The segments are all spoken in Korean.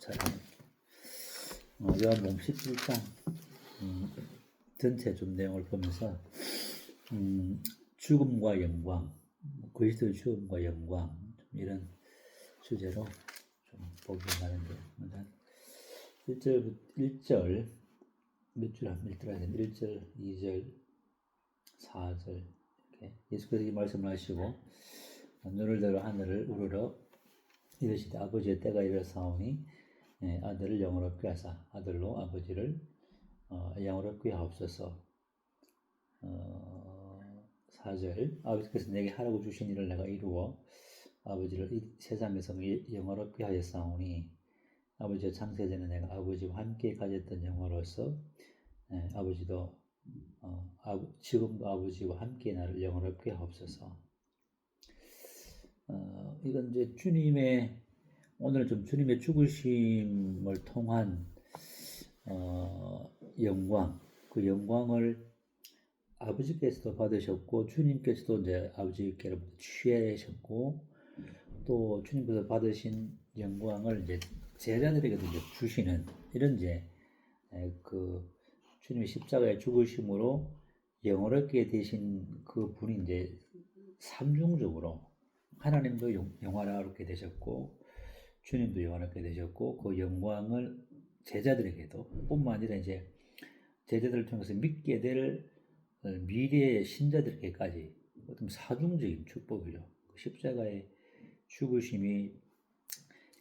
자, 요한복음 11장 전체 좀 내용을 보면서 죽음과 영광, 그리스도의 죽음과 영광 이런 주제로 좀 보기 하는데, 일단 1절 몇 줄 안 읽더라야 1절, 2절, 4절 이렇게 예수께서 이 말씀을 하시고 눈을 들어 하늘을 우러러 이르시되 아버지의 때가 이르사오니 아들을 영원롭게 하사 아들로 아버지를 영원롭게 하옵소서. 4절 아버지께서 내게 하라고 주신 일을 내가 이루어 아버지를 이 세상에서 영원롭게 하였사오니 아버지의 창세전에 내가 아버지와 함께 가졌던 영화로서 아버지도 지금도 아버지와 함께 나를 영원롭게 하옵소서. 이건 이제 오늘 좀 주님의 죽으심을 통한 영광, 그 영광을 아버지께서도 받으셨고 주님께서도 이제 아버지께로부터 취하셨고 또 주님께서 받으신 영광을 이제 제자들에게도 이제 주시는 이런 이제 그 주님의 십자가의 죽으심으로 영원하게 되신 그 분이 이제 삼중적으로 하나님도 영원하게 되셨고 주님도 영원하게 되셨고 그 영광을 제자들에게도 뿐만 아니라 이제 제자들을 통해서 믿게 될 미래의 신자들에게까지 어떤 사중적인 축복이죠. 십자가의 죽으심이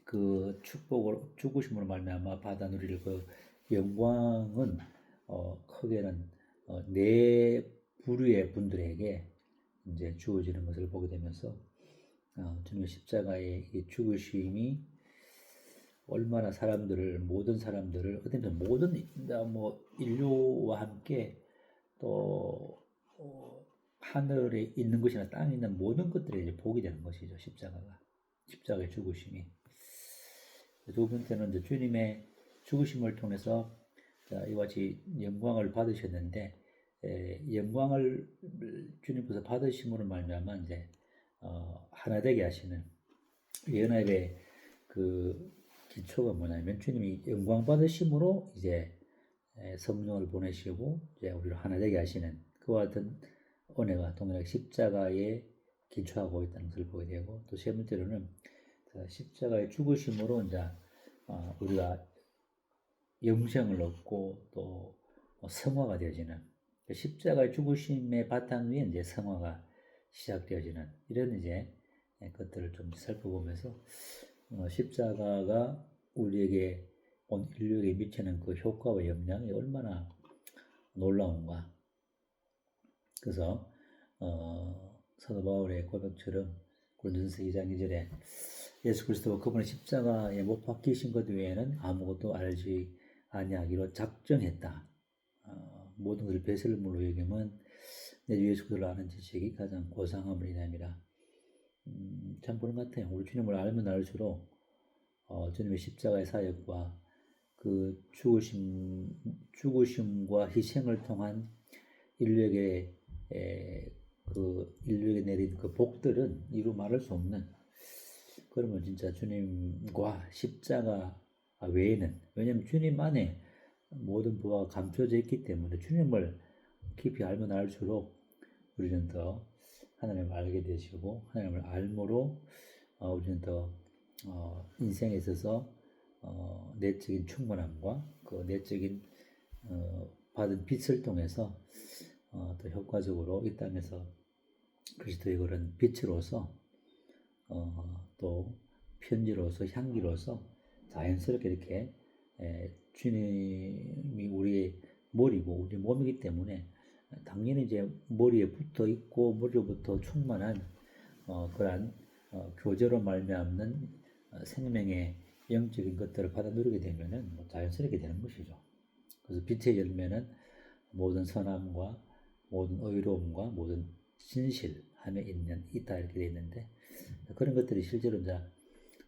그 축복으로 죽으심으로 말미암아 받아 누릴 그 영광은 크게는 네 부류의 분들에게 이제 주어지는 것을 보게 되면서 주님의 십자가의 이 죽으심이 얼마나 모든 사람들을 어떤 모든 인류와 함께 또 하늘에 있는 것이나 땅에 있는 모든 것들을 이제 보게 되는 것이죠. 십자가의 죽으심이. 두 번째는 이제 주님의 죽으심을 통해서 이와 같이 영광을 받으셨는데 영광을 주님께서 받으심으로 말미암아 이제 하나 되게 하시는 연합의 그 기초가 뭐냐면 주님이 영광 받으심으로 이제 성령을 보내시고 이제 우리를 하나 되게 하시는 그와 같은 은혜가 동일하게 십자가에 기초하고 있다는 것을 보게 되고 또 세 번째로는 십자가의 죽으심으로 이제 우리가 영생을 얻고 또 성화가 되어지는 십자가의 죽으심의 바탕 위에 이제 성화가 시작되어지는 이런 이제 것들을 좀 살펴보면서 십자가가 우리에게 온 인류에게 미치는 그 효과와 영향이 얼마나 놀라운가. 그래서 사도 바울의 고백처럼 고린도전서 2장 2절에 예수 그리스도와 그분의 십자가에 못 박히신 것 외에는 아무것도 알지 아니하기로 작정했다. 모든 것을 배설물로 여기면 내 예수 그리스도를 아는 지식이 가장 고상함을 인함이라. 참 그런 것 같아요. 우리 주님을 알면 알수록 주님의 십자가의 사역과 그 죽으심과 희생을 통한 인류에게 내린 그 복들은 이루 말할 수 없는, 그러면 진짜 주님과 십자가 외에는, 왜냐하면 주님 안에 모든 부가 감춰져 있기 때문에 주님을 깊이 알면 알수록 우리는 더 하나님을 알게 되시고 하나님을 알므로 우리는 더 인생에 있어서 내적인 충만함과 그 내적인 받은 빛을 통해서 더 효과적으로 이 땅에서 그리스도의 그런 빛으로서 또 편지로서 향기로서 자연스럽게 이렇게 주님이 우리의 머리고 우리 몸이기 때문에 당연히 이제 머리에 붙어 있고 머리로부터 충만한 그러한 교제로 말미암는 생명의 영적인 것들을 받아 누리게 되면은 자연스럽게 되는 것이죠. 그래서 빛의 열매는 모든 선함과 모든 의로움과 모든 진실함에 있다 이렇게 되어 있는데, 그런 것들이 실제로 이제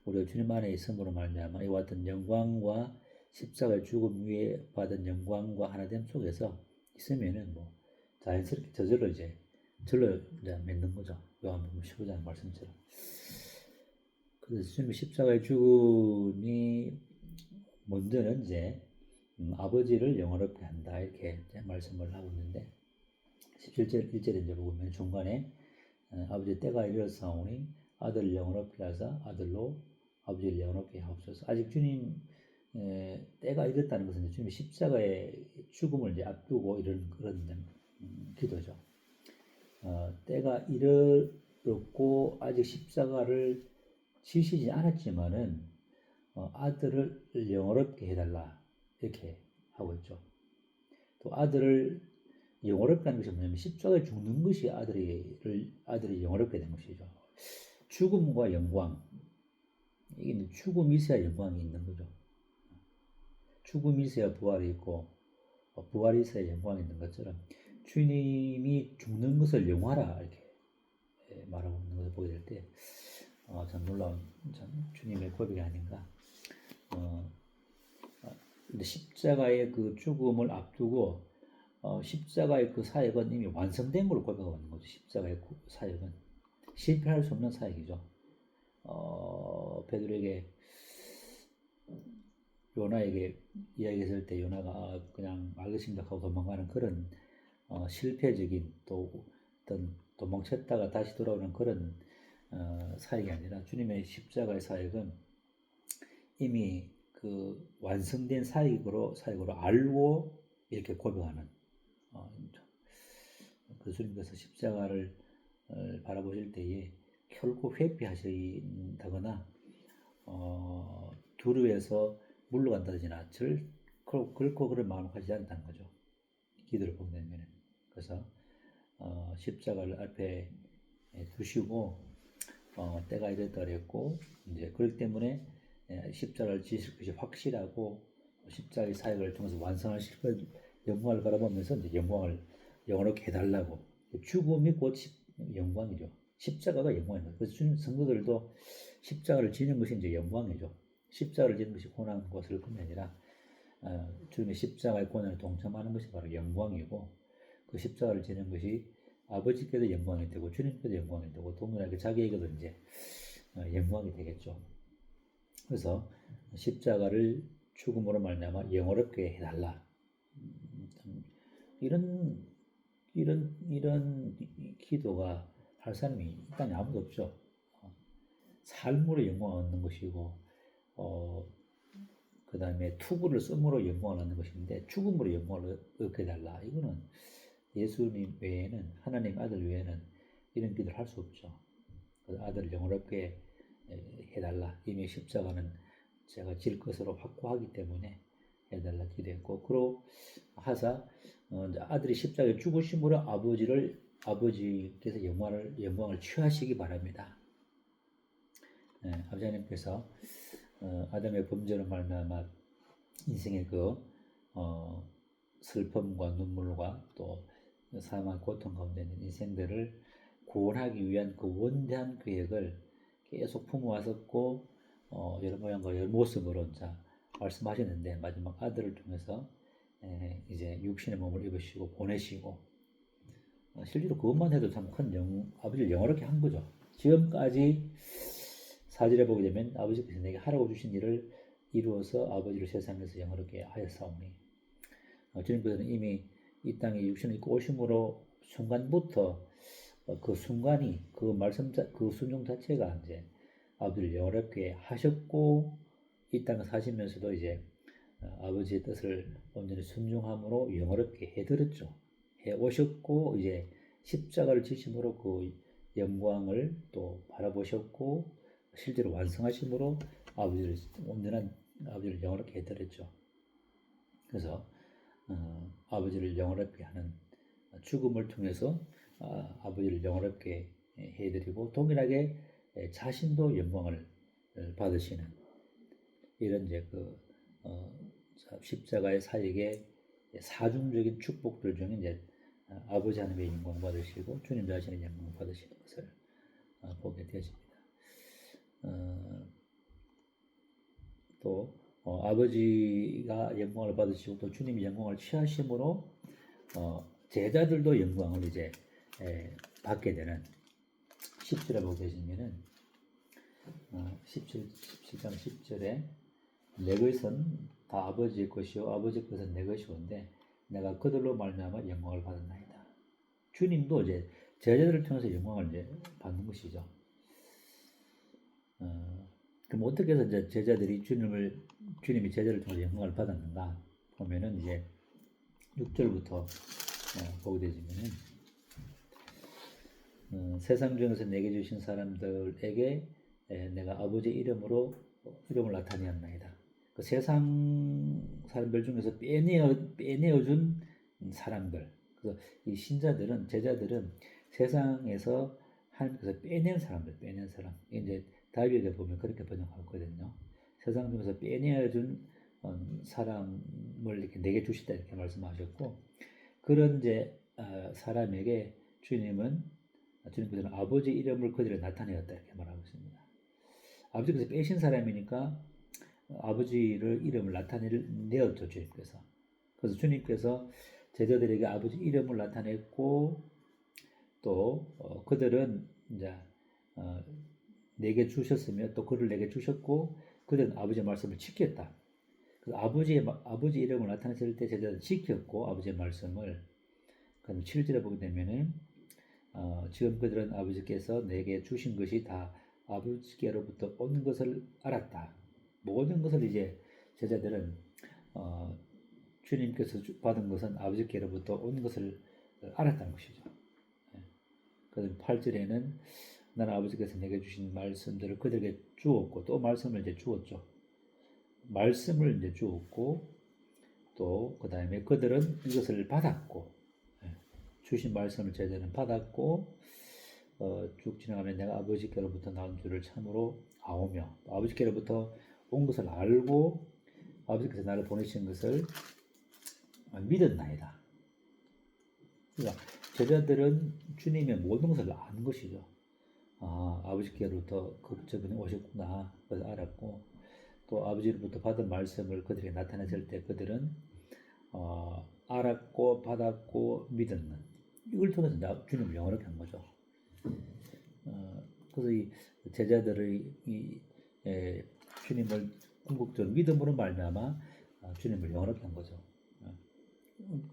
우리가 주님 안에 있음으로 말미암아 이와 같은 영광과 십자가의 죽음 위에 받은 영광과 하나됨 속에서 있으면은 자연스럽게 저절로 이제 맺는 거죠. 요한복음 15장 말씀처럼. 그래서 주님의 십자가의 죽음이 먼저는 이제 아버지를 영화롭게 한다 이렇게 이제 말씀을 하고 있는데 17절 1절에 이제 보면 중간에 아버지 때가 이르렀사오니 아들을 영화롭게 하사 아들로 아버지를 영화롭게 하옵소서. 아직 주님 때가 이랬다는 것은 주님의 십자가의 죽음을 이제 앞두고 이런 그런 기도죠. 때가 이르렀고 아직 십자가를 지시지 않았지만은 아들을 영화롭게 해달라 이렇게 하고 있죠. 또 아들을 영화롭게 하는 것이 뭐냐면 십자가에 죽는 것이 아들이 영화롭게 된 것이죠. 죽음과 영광, 이게 죽음이 있어야 영광이 있는 거죠. 죽음이 있어야 부활이 있고 부활이 있어야 영광이 있는 것처럼 주님이 죽는 것을 영화라 이렇게 말하고 있는 것을 보게 될 때 참 놀라운 참 주님의 고백이 아닌가. 근데 십자가의 그 죽음을 앞두고 십자가의 그 사역은 이미 완성된 걸로 고백하고 있는 거죠. 십자가의 사역은 실패할 수 없는 사역이죠. 베드로에게 요나에게 이야기했을 때 요나가 그냥 알겠습니다 하고 도망가는 그런 실패적인 또 어떤 도망쳤다가 다시 돌아오는 그런 사역이 아니라 주님의 십자가의 사역은 이미 그 완성된 사역으로 알고 이렇게 고백하는 그 주님께서 십자가를 바라보실 때에 결코 회피하신다거나 두려워해서 물러간다든지나 결코 그런 마음을 가지지 않는다는 거죠. 기도를 보게 되면. 그래서 십자가를 앞에 두시고 때가 이랬다 그랬고 이제 그렇기 때문에 십자가를 지실 것이 확실하고 십자가의 사역을 통해서 완성하실 것 영광을 바라보면서 이제 영원하게 해달라고. 죽음이 곧 영광이죠. 십자가가 영광입니다. 그래서 성도들도 십자가를 지는 것이 이제 영광이죠. 십자가를 지는 것이 고난과 슬픔이 아니라 주님의 십자가의 고난에 동참하는 것이 바로 영광이고 그 십자가를 지는 것이 아버지께도 영광이 되고 주님께도 영광이 되고 동일하게 자기에게도 이제 영광이 되겠죠. 그래서 십자가를 죽음으로 말미암아 영원롭게 해달라. 이런 기도가 할 사람이 이 땅에 아무도 없죠. 삶으로 영광을 얻는 것이고, 그 다음에 투구를 씀으로 영광을 얻는 것인데, 죽음으로 영광을 얻게 해달라. 이거는 예수님 외에는, 하나님 아들 외에는 이런 기도를 할 수 없죠. 아들을 영원롭게 해달라. 이미 십자가는 제가 질 것으로 확고하기 때문에 해달라 기도했고, 그러고 하사 아들이 십자가에 죽으심으로 아버지께서 영광을 취하시기 바랍니다. 아버지 하나님께서 아담의 범죄로 말미암아 인생의 그 슬픔과 눈물과 또 사망 고통 가운데 있는 인생들을 구원하기 위한 그 원대한 계획을 계속 품어왔었고 여러 모양과 여러 모습으로 말씀하셨는데 마지막 아들을 통해서 이제 육신의 몸을 입으시고 보내시고 실제로 그것만 해도 참 큰 아버지를 영원하게 한 거죠. 지금까지 사절에 보게 되면 아버지께서 내게 하라고 주신 일을 이루어서 아버지를 세상에서 영원하게 하였사오니 주님께서는 이미 이 땅에 육신을 입고 오심으로 순간부터 그 순간이 그 말씀 그 순종 자체가 이제 아버지를 영원하게 하셨고 이 땅에 사시면서도 이제 아버지의 뜻을 온전히 순종함으로 영원롭게 해드렸죠. 해오셨고 이제 십자가를 지심으로 그 영광을 또 바라보셨고 실제로 완성하심으로 온전한 아버지를 영원롭게 해드렸죠. 그래서 아버지를 영원롭게 하는 죽음을 통해서 아버지를 영원롭게 해드리고 동일하게 자신도 영광을 받으시는 이런 이제 십자가의 사역의 사중적인 축복들 중에 이제 아버지 하나님의 영광 받으시고 주님 자신의 영광 받으시는 것을 보게 되어집니다. 또 아버지가 영광을 받으시고 또 주님이 영광을 취하심으로 제자들도 영광을 이제 받게 되는 10절에 보게 되시면은 17장 10절에 내 것은 다 아버지의 것이요 아버지 것은 내 것이온데 내가 그들로 말미암아 영광을 받았나이다. 주님도 이제 제자들을 통해서 영광을 이제 받는 것이죠. 그럼 어떻게 해서 이제 제자들이 주님이 제자를 통해서 영광을 받았는가 보면은 이제 6절부터 보게 되지면은 세상 중에서 내게 주신 사람들에게 내가 아버지 이름을 나타내었나이다. 그 세상 사람들 중에서 빼내어준 사람들. 그래서 이 신자들은 제자들은 세상에서 하나님께서 빼낸 사람들, 빼낸 사람. 이제 다윗에게 보면 그렇게 번역하거든요. 세상 중에서 빼내어준 사람을 이렇게 내게 주시다 이렇게 말씀하셨고, 그런 이제 사람에게 주님께서는 아버지 이름을 그들에 나타내었다 이렇게 말하고 있습니다. 아버지께서 빼신 사람이니까 아버지를 이름을 나타내었죠 주님께서. 그래서 주님께서 제자들에게 아버지 이름을 나타냈고 또 그들은 이제 내게 주셨으며 또 그를 내게 주셨고 그들은 아버지의 말씀을 지켰다. 그래서 아버지 이름을 나타냈을 때 제자들은 지켰고 아버지의 말씀을. 그럼 7절에 보게 되면은 지금 그들은 아버지께서 내게 주신 것이 다 아버지께로부터 온 것을 알았다. 모든 것을 이제 제자들은 주님께서 받은 것은 아버지께로부터 온 것을 알았다는 것이죠. 그래서 8절에는 나는 아버지께서 내게 주신 말씀들을 그들에게 주었고 또 말씀을 이제 주었죠. 말씀을 이제 주었고 또 그 다음에 그들은 이것을 받았고 주신 말씀을 제자들은 받았고 쭉 지나가면 내가 아버지께로부터 나온 줄을 참으로 아오며 아버지께로부터 온 것을 알고 아버지께서 나를 보내신 것을 믿었나이다. 그러니까 제자들은 주님의 모든 것을 아는 것이죠. 아버지께로부터 저분이 오셨구나 그래서 알았고 또 아버지로부터 받은 말씀을 그들에게 나타냈을 때 그들은 알았고 받았고 믿었는 이걸 통해서 주님을 영원하게 한 거죠. 그래서 이 제자들의 주님을 궁극적으로 믿음으로 말미암아 주님을 영원하게 한 거죠.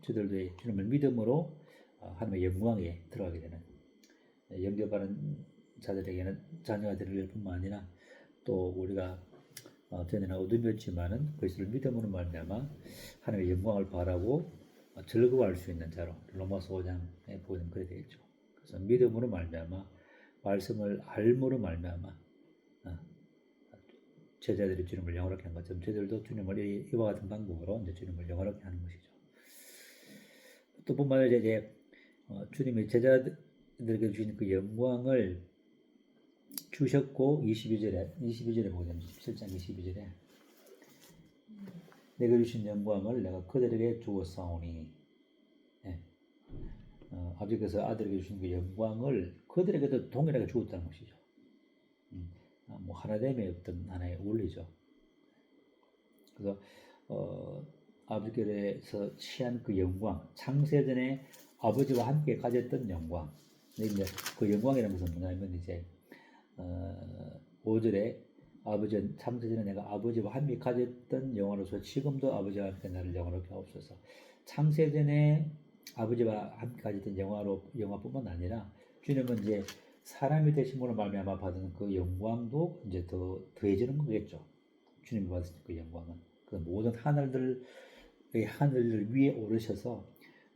저들도 주님을 믿음으로 하나님의 영광에 들어가게 되는 영접하는 자들에게는 자녀가 되는 뿐만 아니라 또 우리가 전에는 어둠이었지만은 그리스도를 믿음으로 말미암아 하나님의 영광을 바라고 즐거워할 수 있는 자로 로마서 5장에 보면 그래 되겠죠. 그래서 믿음으로 말미암아 말씀을 알므로 말미암아 제자들이 주님을 영원하게 한 것처럼 저희들도 주님을 이와 같은 방법으로 이제 주님을 영원하게 하는 것이죠. 또 뿐만 아니라 이제 주님이 제자들에게 주신 그 영광을 주셨고 22절에 보게 되면 17장 22절에 내가 주신 영광을 내가 그들에게 주었사오니 아버지께서 아들에게 주신 그 영광을 그들에게도 동일하게 주었다는 것이죠. 뭐 하나됨의 어떤 하나의 원리죠. 그래서 아버지께서 취한 그 영광, 창세전에 아버지와 함께 가졌던 영광. 근데 이제 그 영광이라는 것은 뭐냐면 이제 5절에 아버지 창세전에 내가 아버지와 함께 가졌던 영화로서 지금도 아버지와 함께 나를 영화롭게 하옵소서. 창세전에 아버지와 함께 가졌던 영화뿐만 아니라 주님은 이제 사람이 되심으로 말미암아 받은 그 영광도 이제 더 더해지는 거겠죠. 주님이 받으신 그 영광은 그 모든 하늘들 위에 오르셔서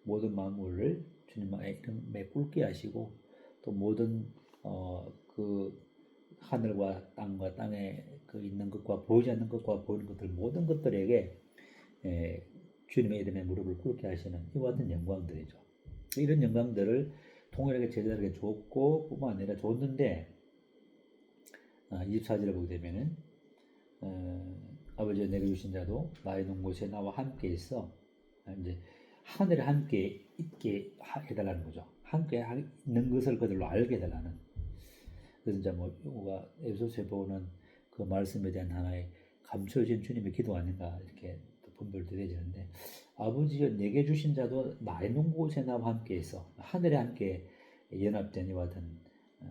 모든 만물을 주님의 이름에 꿇게 하시고 또 모든 그 하늘과 땅과 땅에 그 있는 것과 보이지 않는 것과 보이는 것들 모든 것들에게 주님의 이름에 무릎을 꿇게 하시는 이와 같은 영광들이죠. 이런 영광들을 동일하게 제자들에게 줬고 뿐만 아니라 줬는데 24절에 보게 되면은 아버지가 내게 주신 자도 나의 있는 곳에 나와 함께 있어 이제 하늘에 함께 있게 해달라는 거죠. 함께 있는 것을 그들로 알게 해달라는. 그래서 이제 뭐 우리가 에베소서에 보는 그 말씀에 대한 하나의 감춰진 주님의 기도 아닌가 이렇게 분별도 되지는데 아버지여 내게 주신 자도 나의 있는 곳에 나와 함께 있어 하늘에 함께 연합된 이와 같은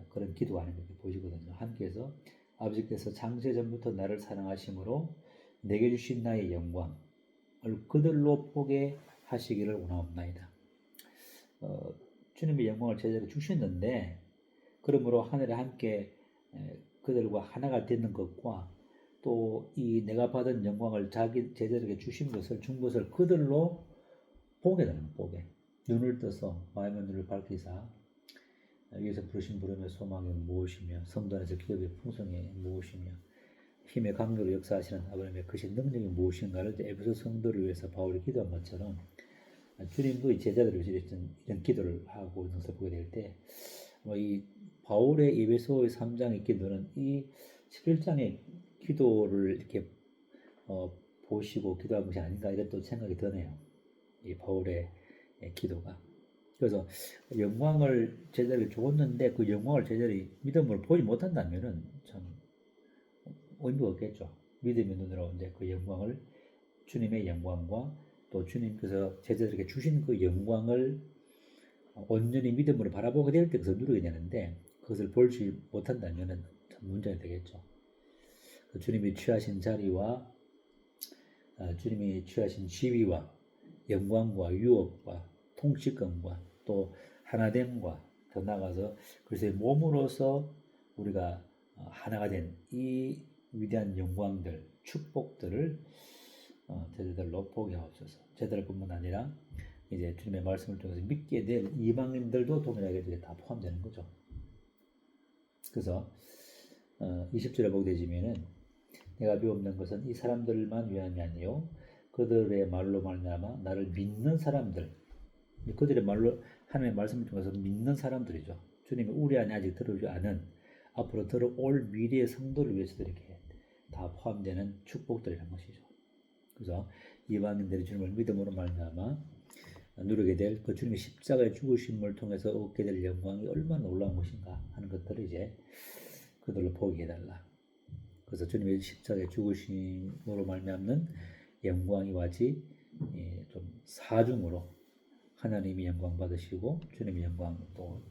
그런 기도가 아닌가 이렇게 보시거든요. 함께해서 아버지께서 창세 전부터 나를 사랑하심으로 내게 주신 나의 영광 그들로 보게 하시기를 원하옵나이다. 주님의 영광을 제자에게 주셨는데 그러므로 하늘에 함께 그들과 하나가 되는 것과 또 이 내가 받은 영광을 자기 제자에게 주신 것을 준 것을 그들로 보게 되는 보게 눈을 떠서 마음의 눈을 밝히사 여기서 부르신 부름의 소망이 무엇이며 성도 안에서 기업의 풍성이 무엇이며 힘의 강도로 역사하시는 아버님의 크신 능력이 무엇인가를 에베소 성도를 위해서 바울이 기도한 것처럼 주님도 이 제자들을 위해서 이런 기도를 하고 있는 것을 보게 될 때 이 바울의 에베소의 3장의 기도는 이 11장의 기도를 이렇게 보시고 기도한 것이 아닌가 이런 또 생각이 드네요. 이 바울의 기도가. 그래서 영광을 제자들이 주었는데 그 영광을 제자들이 믿음으로 보지 못한다면은 참 의미가 없겠죠. 믿음의 눈으로 이제 그 영광을 주님의 영광과 또 주님께서 제자들에게 주신 그 영광을 온전히 믿음으로 바라보게 될 때 그것을 누리게 되는데 그것을 볼지 못한다면은 참 문제가 되겠죠. 그 주님이 취하신 자리와 주님이 취하신 지위와 영광과 유업과 통치권과 또 하나됨과 더 나아가서 그리스도의 몸으로서 우리가 하나가 된 이 위대한 영광들, 축복들을 제자들로 보게 하옵소서. 제자들뿐만 아니라 이제 주님의 말씀을 통해서 믿게 될 이방인들도 동일하게 이제 다 포함되는 거죠. 그래서 20절에 보게 되시면은 내가 비옵는 것은 이 사람들만 위함이 아니요 그들의 말로 말미암아 나를 믿는 사람들, 그들의 말로 하나님의 말씀을 통해서 믿는 사람들이죠. 주님이 우리 안에 아직 들어오지 않은 앞으로 들어올 미래의 성도를 위해서 이렇게 다 포함되는 축복들이라는 것이죠. 그래서 이방인들이 주님을 믿음으로 말미암아 누리게 될 그 주님의 십자가의 죽으심을 통해서 얻게 될 영광이 얼마나 놀라운 것인가 하는 것들을 이제 그들로 보게 해달라. 그래서 주님의 십자가의 죽으심으로 말미암는 영광이 와지 좀 사중으로 하나님이 영광 받으시고 주님이 영광 또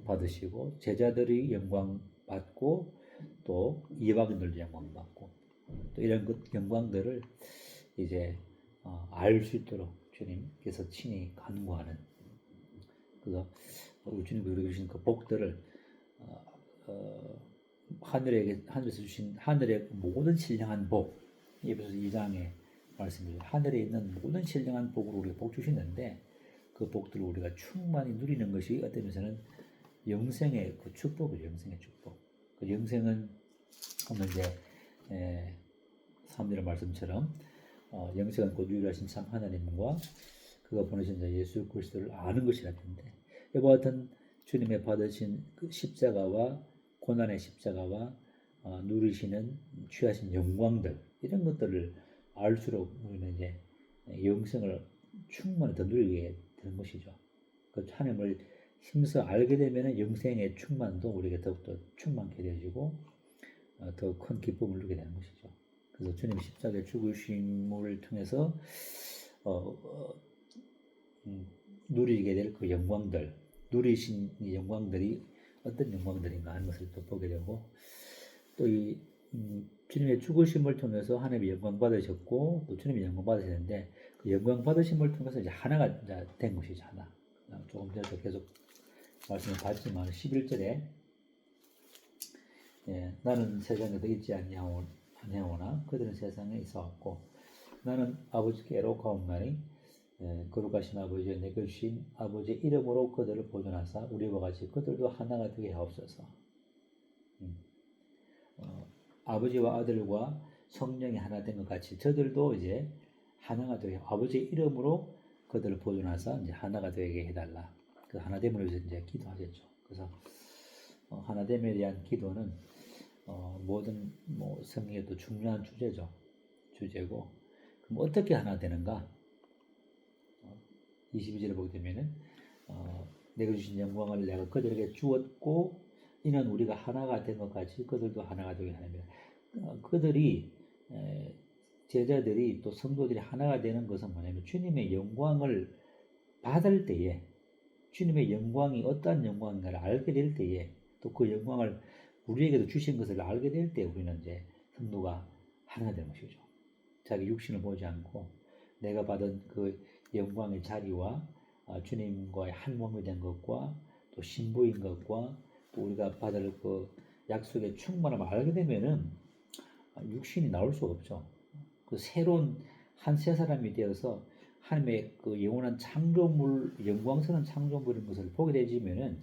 받으시고 제자들이 영광 받고 또 이방인들도 영광 받고 또 이런 그 영광들을 이제 알 수 있도록 주님께서 친히 간구하는 그래서 주님이 우리에게 주신 그 복들을 하늘에서 주신 하늘의 모든 신령한 복 에베소 2장의 말씀입니다. 하늘에 있는 모든 신령한 복으로 우리가 복 주시는데 그 복들을 우리가 충만히 누리는 것이 어떤 면에서는 영생의 그 축복이죠. 영생의 축복. 그 영생은 오늘 이제 3절 말씀처럼 영생은 곧 유일하신 참 하나님과 그가 보내신 자 예수 그리스도를 아는 것이라 텐데 이와 같은 주님의 받으신 그 십자가와 고난의 십자가와 누리시는 취하신 영광들 이런 것들을 알수록 우리는 이제 영생을 충만히 더 누리게 되는 것이죠. 그 하나님을 힘써 알게 되면 영생의 충만도 우리에게 더욱더 충만케 되어지고 더 큰 기쁨을 누리게 되는 것이죠. 그래서 주님 십자가의 죽으심을 통해서 누리게 될 그 영광들, 누리신 이 영광들이 어떤 영광들인가 하는 것을 또 보게 되고 또 이 주님의 죽으심을 통해서 하나님의 영광 받으셨고 또 주님의 영광 받으셨는데 그 영광 받으심을 통해서 이제 하나가 이제 된 것이죠. 하나. 조금 전에도 계속 말씀을 봤지만 11절에 나는 세상에도 있지 아니하오나 그들은 세상에 있어왔고 나는 아버지께 애로가옵나니 거룩하신 아버지여 내게 주신 아버지의 이름으로 그들을 보존하사 우리와 같이 그들도 하나가 되게 하옵소서. 아버지와 아들과 성령이 하나 된 것 같이 저들도 이제 하나가 되게 아버지의 이름으로 그들을 보존하사 이제 하나가 되게 해달라. 그 하나됨을 위해서 이제 기도하겠죠. 그래서 하나됨에 대한 기도는 모든 성경에도 중요한 주제고 그럼 어떻게 하나 되는가? 22절에 보게 되면은 내가 주신 영광을 내가 그들에게 주었고 이는 우리가 하나가 된 것 같이 그들도 하나가 되게 하느니라. 그들이 제자들이 또 성도들이 하나가 되는 것은 뭐냐면 주님의 영광을 받을 때에 주님의 영광이 어떠한 영광인가를 알게 될 때에 또 그 영광을 우리에게도 주신 것을 알게 될 때 우리는 이제 성도가 하나가 되는 것이죠. 자기 육신을 보지 않고 내가 받은 그 영광의 자리와 주님과의 한 몸이 된 것과 또 신부인 것과 또 우리가 받을 그 약속의 충만함을 알게 되면은 육신이 나올 수가 없죠. 그 새로운 한 새 사람이 되어서 하나님의 그 영원한 창조물, 영광스러운 창조물인 것을 보게 되지면은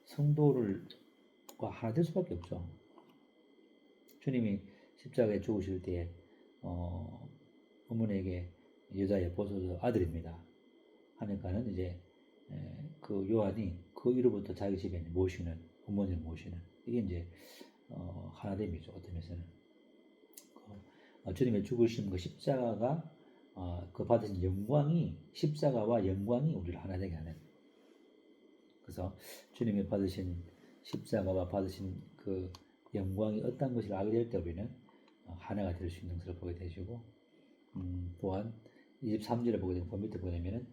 성도를과 하나 될 수밖에 없죠. 주님이 십자가에 죽으실 때에 어머니에게 여자의 보소서 아들입니다 하니까는 이제 그 요한이 그 이후부터 자기 집에 모시는 어머니를 모시는 이게 이제 하나됨이죠. 어떤 면에서는 주님의 죽으신 그 십자가가 그 받으신 영광이 십자가와 영광이 우리를 하나 되게 하는. 그래서 주님이 받으신 십자가와 받으신 그 영광이 어떤 것을 알게 될 때 우리는 하나가 될 수 있는 것을 보게 되시고 또한 23절에 보게 되면 그 밑에 보내면은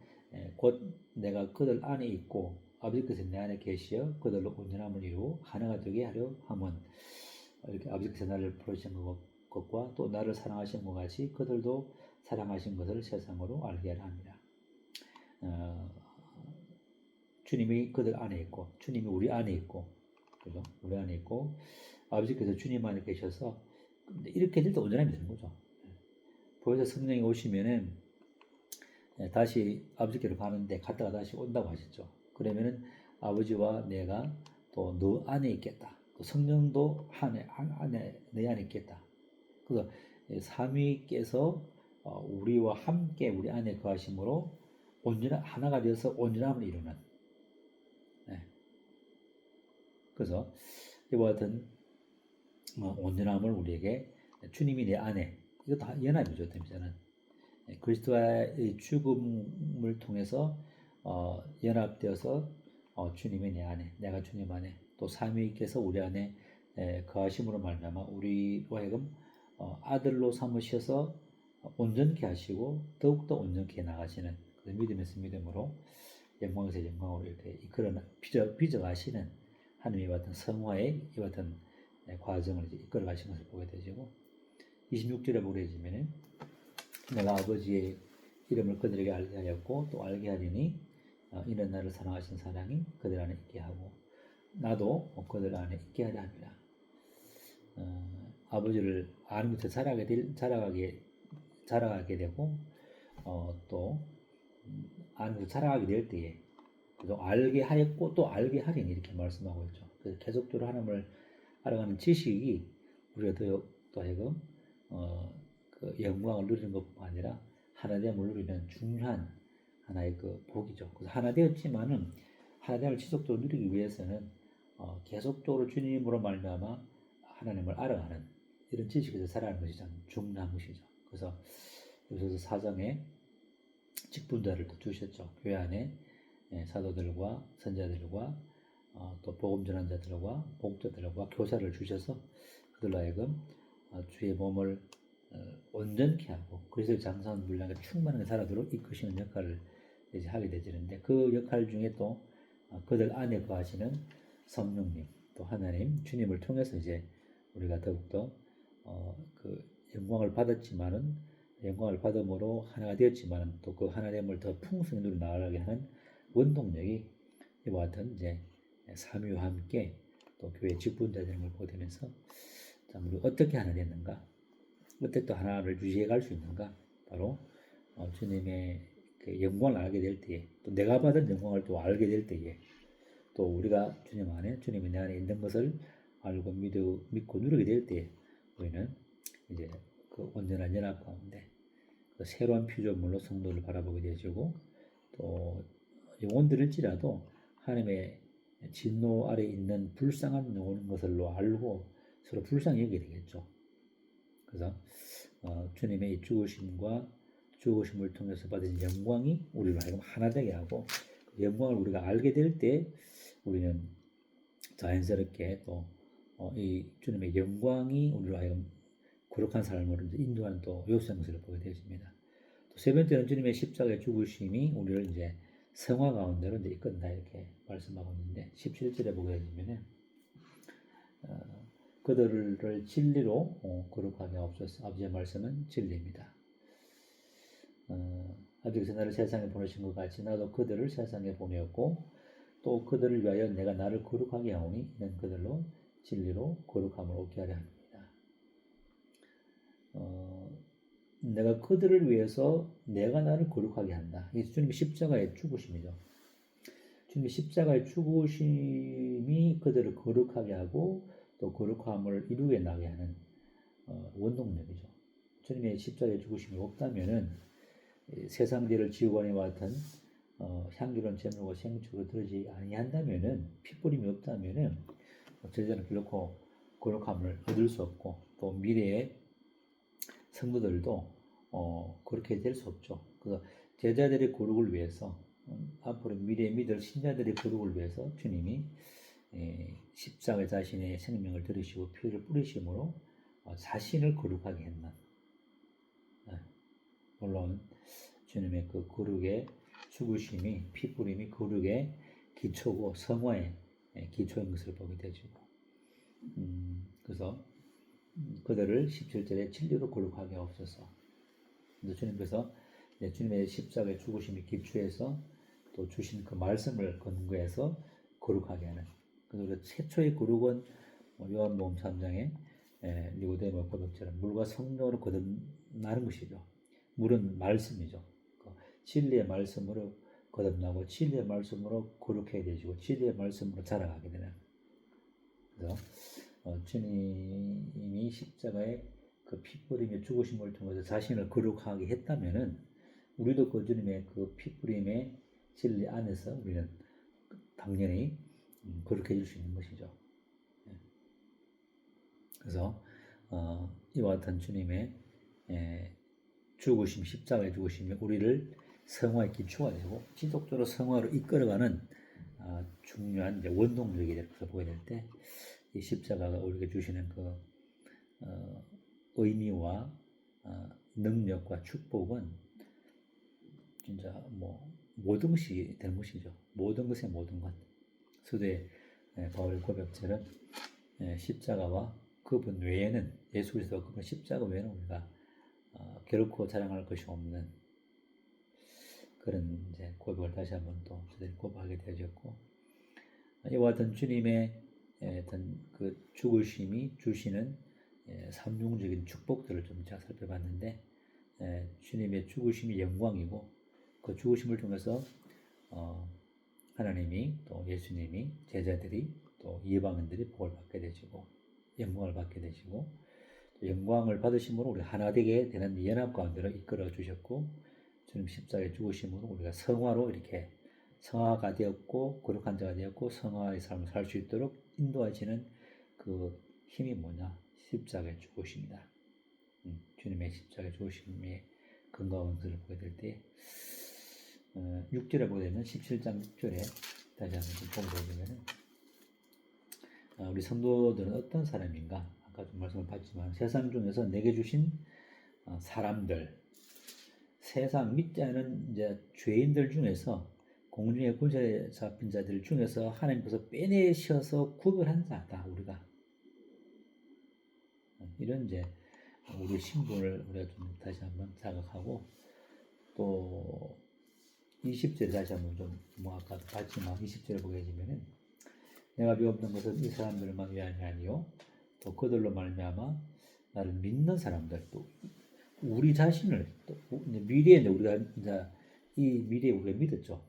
곧 내가 그들 안에 있고 아버지께서 내 안에 계시어 그들로 온전함을 이루어 하나가 되게 하려 함은 이렇게 아버지께서 나를 부르신 것과 또 나를 사랑하신 것 같이 그들도 사랑하신 것을 세상으로 알게 하려 합니다. 주님이 그들 안에 있고 주님이 우리 안에 있고 그죠? 우리 안에 있고 아버지께서 주님 안에 계셔서 이렇게 될 때 온전함이 되는 거죠. 보혜사 성령이 오시면은 다시 아버지께로 가는데 갔다가 다시 온다고 하셨죠. 그러면은 아버지와 내가 또 너 안에 있겠다. 또 성령도 안에 내 안에 있겠다. 그래서 삼위께서 우리와 함께 우리 안에 거하심으로 온전한 하나가 되어서 온전함을 이루는. 그래서 이와 같은 온전함을 우리에게 주님이 내 안에 이거 다 연합이죠. 저는 그리스도의 죽음을 통해서 연합되어서 주님이 내 안에 내가 주님 안에 또 삼위께서 우리 안에 거하심으로 말미암아 우리로 하여금 아들로 삼으셔서 온전케 하시고 더욱더 온전케 나가시는 그 믿음에서 믿음으로 영광에서 영광으로 이렇게 이끌어 빚어가시는 하나님의 같은 성화의 이 같은 과정을 이제 이끌어 가신 것을 보게 되죠. 26절에 보게 되면 내가 아버지의 이름을 그들에게 알게 하였고 또 알게 하리니 이는 나를 사랑하신 사랑이 그들 안에 있게 하고 나도 그들 안에 있게 하려 합니다. 아버지를 아는 것에 자라가게 되고 또 아는 것에 자라가게 될 때에 그래서 알게 하였고 또 알게 하리니 이렇게 말씀하고 있죠. 그래서 계속적으로 하나님을 알아가는 지식이 우리가 더 하여금 그 영광을 누리는 것뿐만 아니라 하나됨을 누리는 중요한 하나의 그 복이죠. 그래서 하나 되었지만은 하나됨을 지속적으로 누리기 위해서는 계속적으로 주님으로 말미암아 하나님을 알아가는 이런 지식에서 살아가는 것이 참 중요한 것이죠. 그래서 여기서 4장에 직분자를 또 주셨죠. 교회 안에 사도들과 선자들과 또 복음 전환자들과 목자들과 교사를 주셔서 그들로 하여금 주의 몸을 온전케 하고 그리스도의 장사한 분량에 충만하게 살아도록 이끄시는 역할을 이제 하게 되지는데 그 역할 중에 또 그들 안에 거하시는 성령님 또 하나님 주님을 통해서 이제 우리가 더욱더 그 영광을 받음으로 하나가 되었지만 또 그 하나됨을 더 풍성히 누려 나아가게 하는 원동력이 이와 같은 이제 삼위와 함께 또 교회 직분자 되는 걸 보게 되면서 우리 어떻게 하나 됐는가 어떻게 또 하나를 유지해 갈 수 있는가 바로 주님의 그 영광을 알게 될 때에 또 내가 받은 영광을 또 알게 될 때에 또 우리가 주님 안에 주님이 내 안에 있는 것을 알고 믿고 누리게 될 때에 우리는 이제 그 온전한 연합 가운데 그 새로운 피조물로 성도를 바라보게 되어지고 또 영혼들일지라도 하나님의 진노 아래 있는 불쌍한 영혼인 것을로 알고 서로 불쌍히 여기게 되겠죠. 그래서 주님의 이 죽으심을 통해서 받은 영광이 우리로 하여금 하나 되게 하고 그 영광을 우리가 알게 될 때 우리는 자연스럽게 또 이 주님의 영광이 우리로 하여금 거룩한 삶으로 인도하는 또 요소인 것을 보게 되었습니다. 또 세 번째는 주님의 십자가의 죽으심이 우리를 이제 성화 가운데로 이제 이끈다 이렇게 말씀하고 있는데 17절에 보게 되면 그들을 진리로 거룩하게 하옵소서. 아버지의 말씀은 진리입니다. 아버지께서 나를 세상에 보내신 것 같이 나도 그들을 세상에 보내었고 또 그들을 위하여 내가 나를 거룩하게 하오니 이는 그들로 진리로 거룩함을 얻게 하려 합니다. 내가 그들을 위해서 내가 나를 거룩하게 한다. 이게 주님의 십자가의 죽으심이죠. 주님의 십자가의 죽으심이 그들을 거룩하게 하고 또 거룩함을 이루게 나게 하는 원동력이죠. 주님의 십자가의 죽으심이 없다면은 세상죄를 지우관이와 같은 향기로운 제물과 생축으로 드리지 아니한다면은 핏부림이 없다면은 제자는 결코 거룩함을 얻을 수 없고 또 미래의 성도들도 그렇게 될 수 없죠. 그래서 제자들의 거룩을 위해서 앞으로 미래에 믿을 신자들의 거룩을 위해서 주님이 십자가에 자신의 생명을 들이시고 피를 뿌리심으로 자신을 거룩하게 했나. 물론 주님의 그 거룩의 죽으심이 피뿌림이 거룩의 기초고 성화의 기초인 것을 보게 되죠. 그래서 그들을 17절에 진리로 거룩하게 하옵소서. 주님께서 주님의 십자가의 죽으심이 기초해서 또 주신 그 말씀을 근거해서 거룩하게 하는. 그래서 최초의 거룩은 요한복음 3장에 니고데모 고백처럼 물과 성령으로 거듭나는 것이죠. 물은 말씀이죠. 진리의 말씀으로 거듭나고 진리의 말씀으로 거룩해야 되시고 진리의 말씀으로 자라가게 되는. 그래서 주님이 십자가의 그 피뿌림의 죽으심을 통해서 자신을 거룩하게 했다면은 우리도 그 주님의 그 피뿌림의 진리 안에서 우리는 당연히 거룩해질 수 있는 것이죠. 그래서 이와 같은 주님의 죽으심, 십자가의 죽으심이 우리를 성화의 기초가 되고 지속적으로 성화로 이끌어가는 중요한 원동력이 될 것을 보게 될 때 이 십자가가 우리에게 주시는 그 의미와 능력과 축복은 진짜 뭐 모든 것이 될 것이죠. 모든 것의 모든 것. 서두에 바울의 고백처럼 십자가와 그분 외에는 예수 그리스도 그분 십자가 외에는 우리가 결코 자랑할 것이 없는 그런 이제 고백을 다시 한번 또 저들이 고백하게 되어졌고 이와 같은 주님의 어떤 그 죽으심이 주시는 삼중적인 축복들을 좀 제가 살펴봤는데 주님의 죽으심이 영광이고 그 죽으심을 통해서 하나님이 또 예수님이 제자들이 또 이방인들이 복을 받게 되시고 영광을 받게 되시고 영광을 받으심으로 우리 하나 되게 되는 연합 가운데로 이끌어 주셨고 주님 십자가의 죽으심으로 우리가 성화로 이렇게 성화가 되었고 거룩한 자가 되었고 성화의 삶을 살 수 있도록 인도하시는 그 힘이 뭐냐? 십자가의 죽으심이다. 주님의 십자가의 죽으심의 근거한 것을 보게 될 때 6절에 보게 되면 17장 6절에 다시 한번 좀 보게 되면 우리 성도들은 어떤 사람인가? 아까 좀 말씀을 봤지만 세상 중에서 내게 주신 사람들 세상 믿지 않은 이제 죄인들 중에서 공중의 군사에 잡힌 자들 중에서 하나님께서 빼내셔서 구별한 자다 우리가 이런 이제 우리 신분을 우리가 좀 다시 한번 자각하고 또 20절에 다시 한번 좀 뭐 아까 봤지만 20절에 보게 되면은 내가 비옵는 것은 이 사람들만 위함이 아니요 또 그들로 말미암아 나를 믿는 사람들 또 우리 자신을 또 미래에 우리가 이제 이 미래에 우리가 믿었죠.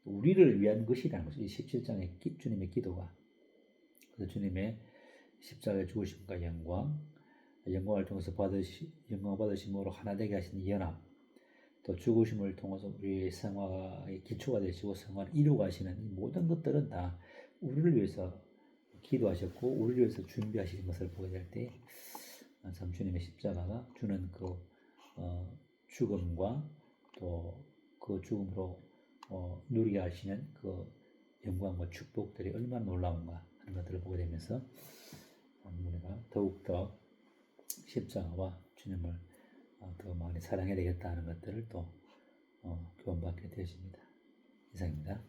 우리를 위한 것이라는 것이 17장의 주님의 기도가 그래서 주님의 십자가의 죽으심과 영광을 통해서 영광 받으심으로 하나 되게 하신 연합 또 죽으심을 통해서 우리의 성화의 기초가 되시고 성화를 이루고 가시는 이 모든 것들은 다 우리를 위해서 기도하셨고 우리를 위해서 준비하신 것을 보게 될 때 참 주님의 십자가가 주는 그 죽음과 또 그 죽음으로 누리게 하시는 그 영광과 축복들이 얼마나 놀라운가 하는 것들을 보게 되면서 우리가 더욱더 십자가와 주님을 더 많이 사랑해야 되겠다 하는 것들을 또 교훈받게 되어집니다. 이상입니다.